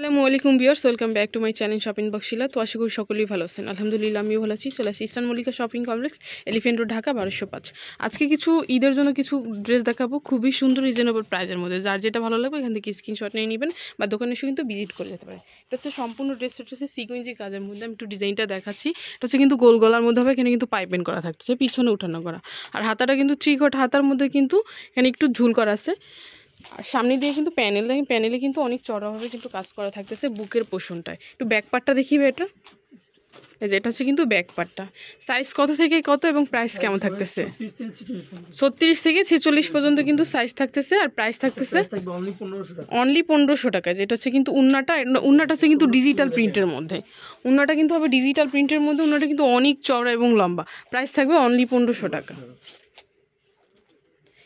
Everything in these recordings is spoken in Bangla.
আসসালামু আলাইকুম viewers, welcome back to my channel shopping বক্সিলা। তো আশা করি সকলেই ভালো আছেন। আলহামদুলিল্লাহ আমিও ভালো আছি। চলে আসি eastern Mallika shopping complex, elephant road, Dhaka 1205। আজকে কিছু ঈদের জন্য কিছু ড্রেস দেখাবো খুবই সুন্দর রিজনেবল প্রাইসের মধ্যে। যার যেটা ভালো লাগবে এখান থেকে স্ক্রিনশট নিয়ে নেবেন বা দোকানে এসে কিন্তু ভিজিট করে যেতে পারেন। এটা হচ্ছে সম্পূর্ণ ড্রেসটা হচ্ছে সিকোয়েন্সি কাজের মধ্যে। আমি একটু ডিজাইনটা দেখাচ্ছি। এটা হচ্ছে কিন্তু গোল গলার মধ্যে হবে, এখানে কিন্তু পাইপিং করা থাকছে, পিছনে উঠানো করা। আর হাতাটা কিন্তু থ্রি-কোয়ার্টার হাতার মধ্যে কিন্তু এখানে একটু ঝুল করা আছে। আর সামনে দিয়ে কিন্তু প্যানেল, দেখেন প্যানেলে কিন্তু অনেক চড়াভাবে কিন্তু কাজ করা থাকতেছে বুকের পোর্শনটায়। একটু ব্যাক পার্টটা দেখিবে এটা, এই যে এটা হচ্ছে কিন্তু ব্যাক পার্টটা। সাইজ কত থেকে কত এবং প্রাইস কেমন থাকতেছে? 36 থেকে 46 পর্যন্ত কিন্তু সাইজ থাকতেছে। আর প্রাইস থাকতেছে অনলি 1500 টাকা। যেটা হচ্ছে কিন্তু উন্নাটা হচ্ছে কিন্তু ডিজিটাল প্রিন্টের মধ্যে। উন্নাটা কিন্তু হবে ডিজিটাল প্রিন্টের মধ্যে। উন্নাটা কিন্তু অনেক চড়া এবং লম্বা। প্রাইস থাকবে অনলি 1500 টাকা।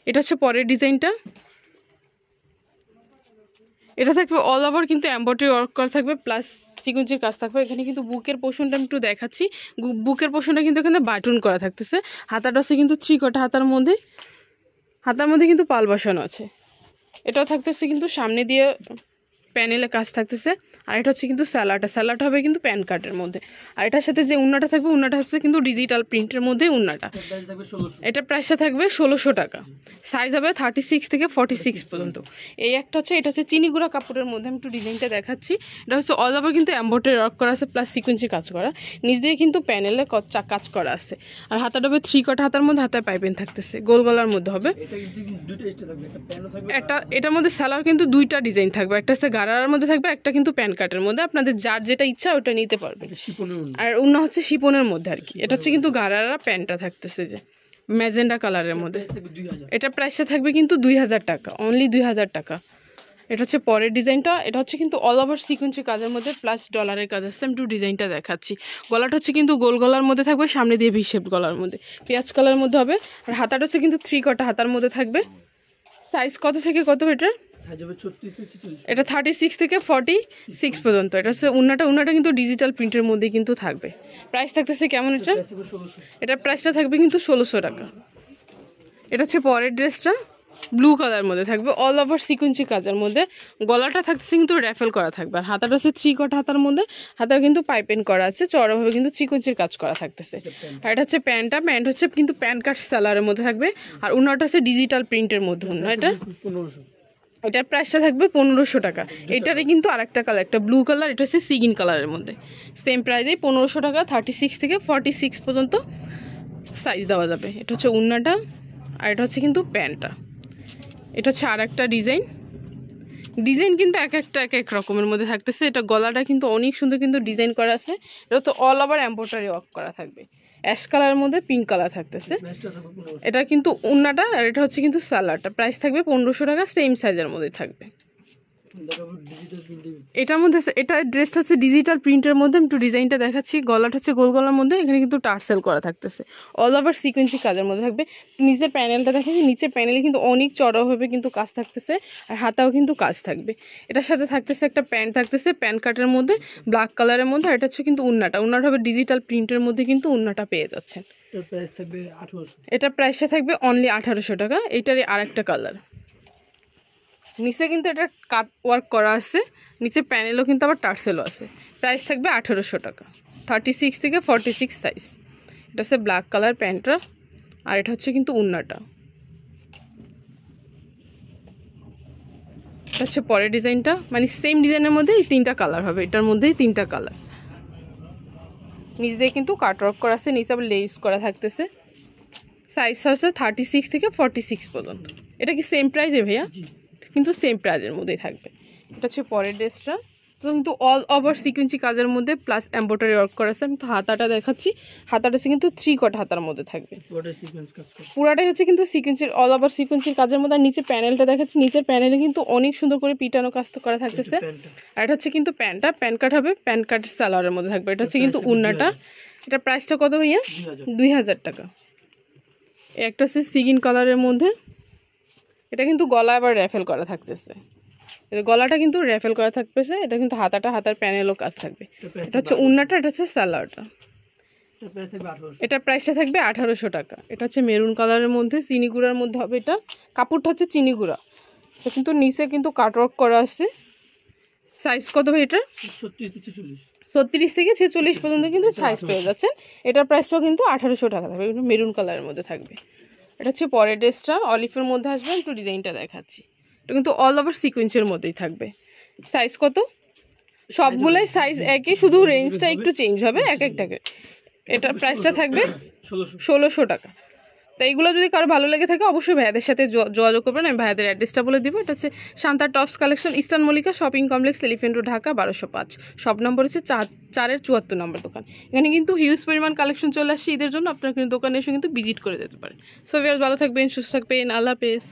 এটা হচ্ছে পরের ডিজাইনটা। এটা থাকবে অল ওভার কিন্তু এমব্রয়ডারি ওয়ার্ক করা থাকবে, প্লাস সিকোয়েন্সের কাজ থাকবে। এখানে কিন্তু বুকের পোর্শনটা আমি একটু দেখাচ্ছি। বুকের পোর্শনটা কিন্তু এখানে বাটন করা থাকতেছে। হাতাটা হচ্ছে কিন্তু থ্রি-কোয়ার্টার হাতার মধ্যে কিন্তু পাল বসানো আছে। এটাও থাকতেছে কিন্তু সামনে দিয়ে প্যানেলে কাজ থাকতেছে। আর এটা হচ্ছে কিন্তু স্যালাড হবে কিন্তু প্যান কার্ডের মধ্যে। আর এটার সাথে যে উন্নাটা থাকবে, উন্নাটা হচ্ছে কিন্তু ডিজিটাল প্রিন্টের মধ্যে উন্নাটা। এটা প্রাইসটা থাকবে 1600 টাকা। সাইজ হবে 36 থেকে 46 পর্যন্ত। এই একটা হচ্ছে, এটা হচ্ছে চিনিগুড়া কাপড়ের মধ্যে। আমি একটু ডিজাইনটা দেখাচ্ছি। এটা হচ্ছে অল ওভার কিন্তু এমব্রয়ডারি ওয়ার্ক করা আছে, প্লাস সিকোয়েন্সি কাজ করা। নিচ দিয়ে কিন্তু প্যানেলে কাজ করা আছে। আর হাতাটা হবে থ্রি-কোয়ার্টার হাতার মধ্যে, হাতায় পাইপিং থাকতেছে, গোল গলার মধ্যে হবে। এটার মধ্যে সালোয়ার কিন্তু দুইটা ডিজাইন থাকবে, একটা হচ্ছে গারার মধ্যে থাকবে, একটা কিন্তু প্যান কাটের মধ্যে। আপনাদের যার যেটা ইচ্ছা ওটা নিতে পারবে। আর উন্না হচ্ছে শিপনের মধ্যে আর কি। এটা হচ্ছে কিন্তু গারারা প্যান্টটা থাকতেছে যে ম্যাজেন্ডা কালারের মধ্যে। এটা প্রাইসটা থাকবে কিন্তু 2000 টাকা, অনলি 2000 টাকা। এটা হচ্ছে পরের ডিজাইনটা। এটা হচ্ছে কিন্তু অল ওভার সিকোয়েন্সি কাজের মধ্যে, প্লাস ডলারের কাজ আছে। আমি একটু ডিজাইনটা দেখাচ্ছি। গলাটা হচ্ছে কিন্তু গোল গলার মধ্যে থাকবে, সামনে দিয়ে ভি শেপ গলার মধ্যে, পেঁয়াজ কালারের মধ্যে হবে। আর হাতাটা হচ্ছে কিন্তু থ্রি-কোয়ার্টার হাতার মধ্যে থাকবে। সাইজ কত থেকে কত এটা? এটা 36 থেকে 46 পর্যন্ত। এটা হচ্ছে উন্নাটা কিন্তু ডিজিটাল প্রিন্টের মধ্যে কিন্তু থাকবে। প্রাইস থাকতেছে কেমন এটা? এটা প্রাইসটা থাকবে কিন্তু 1600 টাকা। এটা হচ্ছে পরের ড্রেসটা, ব্লু কালার মধ্যে থাকবে, অল ওভার সিকোয়েন্সি কাজের মধ্যে। গলাটা থাকতেছে কিন্তু র্যাফেল করা থাকবে। আর হাতাটা হচ্ছে থ্রি-কোয়ার্টার হাতার মধ্যে, হাতাও কিন্তু পাইপিং করা আছে, চড়াভাবে কিন্তু সিকোয়েন্সির কাজ করা থাকতেছে। আর এটা হচ্ছে প্যান্ট হচ্ছে কিন্তু প্যান্ট কাট সালোয়ারের মধ্যে থাকবে। আর উন্নাটা হচ্ছে ডিজিটাল প্রিন্টের মধ্যে উন্না। এটার প্রাইসটা থাকবে 1500 টাকা। এটারে কিন্তু আরেকটা কালার, একটা ব্লু কালার, এটা হচ্ছে সিগিন কালারের মধ্যে। সেম প্রাইসেই 1500 টাকা। 36 থেকে 46 পর্যন্ত সাইজ দেওয়া যাবে। এটা হচ্ছে উন্নাটা। আর এটা হচ্ছে কিন্তু প্যান্টটা। এটা হচ্ছে আর একটা ডিজাইন কিন্তু এক এক রকমের মধ্যে থাকতেছে। এটা গলাটা কিন্তু অনেক সুন্দর কিন্তু ডিজাইন করা আছে। এটা তো অল ওভার এমব্রয়ডারি ওয়ার্ক করা থাকবে। অ্যাশ কালারের মধ্যে পিঙ্ক কালার থাকতেছে। এটা কিন্তু উন্নাটা। আর এটা হচ্ছে কিন্তু সালোয়ারটা। প্রাইস থাকবে 1500 টাকা, সেম সাইজের মধ্যে থাকবে। এটার মধ্যে এটা ড্রেসটা হচ্ছে ডিজিটাল প্রিন্টের মধ্যে। আমি একটু ডিজাইনটা দেখাচ্ছি। গলাটা হচ্ছে গোল গলার মধ্যে, এখানে কিন্তু টার্সেল করা থাকতেছে, অল ওভার সিকোয়েন্সি কাজের মধ্যে থাকবে। নিচের প্যানেলটা দেখাচ্ছি। নিচের প্যানেলে কিন্তু অনেক চড়াভাবে কিন্তু কাজ থাকতেছে। আর হাতাও কিন্তু কাজ থাকবে। এটার সাথে থাকতেছে একটা প্যান্ট থাকতেছে, প্যান্ট কাটের মধ্যে ব্ল্যাক কালারের মধ্যে। আর এটা হচ্ছে কিন্তু উন্নাটা হবে ডিজিটাল প্রিন্টের মধ্যে কিন্তু উন্নাটা পেয়ে যাচ্ছেন। এটা প্রাইসটা থাকবে অনলি 1800 টাকা। এটারই আরেকটা কালার। নিচে কিন্তু এটা কাট ওয়ার্ক করা আছে, নিচে প্যানেলও কিন্তু আবার টার্সেলও আছে। প্রাইস থাকবে 1800 টাকা। 36 থেকে 46 সাইজ। এটা হচ্ছে ব্ল্যাক কালার প্যান্টটা। আর এটা হচ্ছে কিন্তু উন্নাটা। এটা হচ্ছে পরের ডিজাইনটা, মানে সেম ডিজাইনের মধ্যে এই তিনটা কালার হবে। এটার মধ্যেই তিনটা কালার। নিচ দিয়ে কিন্তু কাট ওয়ার্ক করা আছে, নিচে আবার লেস করা থাকতেছে। সাইজ হচ্ছে 36 থেকে 46 পর্যন্ত। এটা কি সেম প্রাইসে ভাইয়া? কিন্তু সেম প্রাইজের মধ্যেই থাকবে। এটা হচ্ছে পরের ড্রেসটা। তো কিন্তু অল ওভার সিকোয়েন্সি কাজের মধ্যে, প্লাস এমব্রয়ডারি ওয়ার্ক করা আছে। আমি তো হাতাটা দেখাচ্ছি। হাতাটা হচ্ছে কিন্তু থ্রি-কোয়ার্টার হাতার মধ্যে থাকবে। পুরাটাই হচ্ছে কিন্তু সিকোয়েন্সির, অল ওভার সিকোয়েন্সির কাজের মধ্যে। আর নিচে প্যানেলটা দেখাচ্ছি। নিচের প্যানেলে কিন্তু অনেক সুন্দর করে পিটানো কাজ তো করা থাকতেছে। আর এটা হচ্ছে কিন্তু প্যান্টটা, প্যান্ট কাট হবে, প্যান্ট কাট সালোয়ারের মধ্যে থাকবে। এটা হচ্ছে কিন্তু উন্নাটা। এটা প্রাইসটা কত ভাইয়া? 2000 টাকা। একটা হচ্ছে সিগিন কালারের মধ্যে। এটা কিন্তু গলা আবার র্যাফেল করা থাকতেছে, গলাটা কিন্তু র্যাফেল করা থাকতেছে। এটা কিন্তু হাতার প্যানেলও কাজ থাকবে। এটা হচ্ছে উন্নাটা, এটা হচ্ছে সালোয়ারটা। এটা প্রাইসটা থাকবে 1800 টাকা। এটা হচ্ছে মেরুন কালারের মধ্যে, চিনিগুড়ার মধ্যে হবে। এটা কাপড়টা হচ্ছে চিনিগুড়া। এটা কিন্তু নিচে কিন্তু কাটওয়ার্ক করা আছে, সাইজ কত ভাই এটা? 36 থেকে 46 পর্যন্ত কিন্তু সাইজ পেয়ে যাচ্ছেন। এটার প্রাইসটাও কিন্তু 1800 টাকা থাকবে, মেরুন কালারের মধ্যে থাকবে। এটা হচ্ছে পরের ড্রেসটা, অলিভের মধ্যে আসবে, একটু ডিজাইনটা দেখাচ্ছি। এটা কিন্তু অল ওভার সিকোয়েন্সের মধ্যেই থাকবে। সাইজ কত? সবগুলাই সাইজ একই, শুধু রেঞ্জটা একটু চেঞ্জ হবে এক একটাকে। এটার প্রাইসটা থাকবে 1600 টাকা। তো এইগুলো যদি কারো ভালো লেগে থাকে অবশ্যই ভাইয়াদের সাথে যোগাযোগ করবেন। আমি ভাইয়াদের অ্যাড্রেসটা বলে দিব। এটা হচ্ছে Shanta tops collection, eastern Mallika shopping complex, elephant road, Dhaka 1205। Shop number হচ্ছে 4-74 নম্বর দোকান। এখানে কিন্তু হিউজ পরিমাণ কালেকশন চলে আসছে ঈদের জন্য, আপনারা কিন্তু দোকানে এসে কিন্তু ভিজিট করে যেতে পারেন। সো ভিউয়ার্স, ভালো থাকবেন, সুস্থ থাকবেন, আল্লাহ হাফেজ।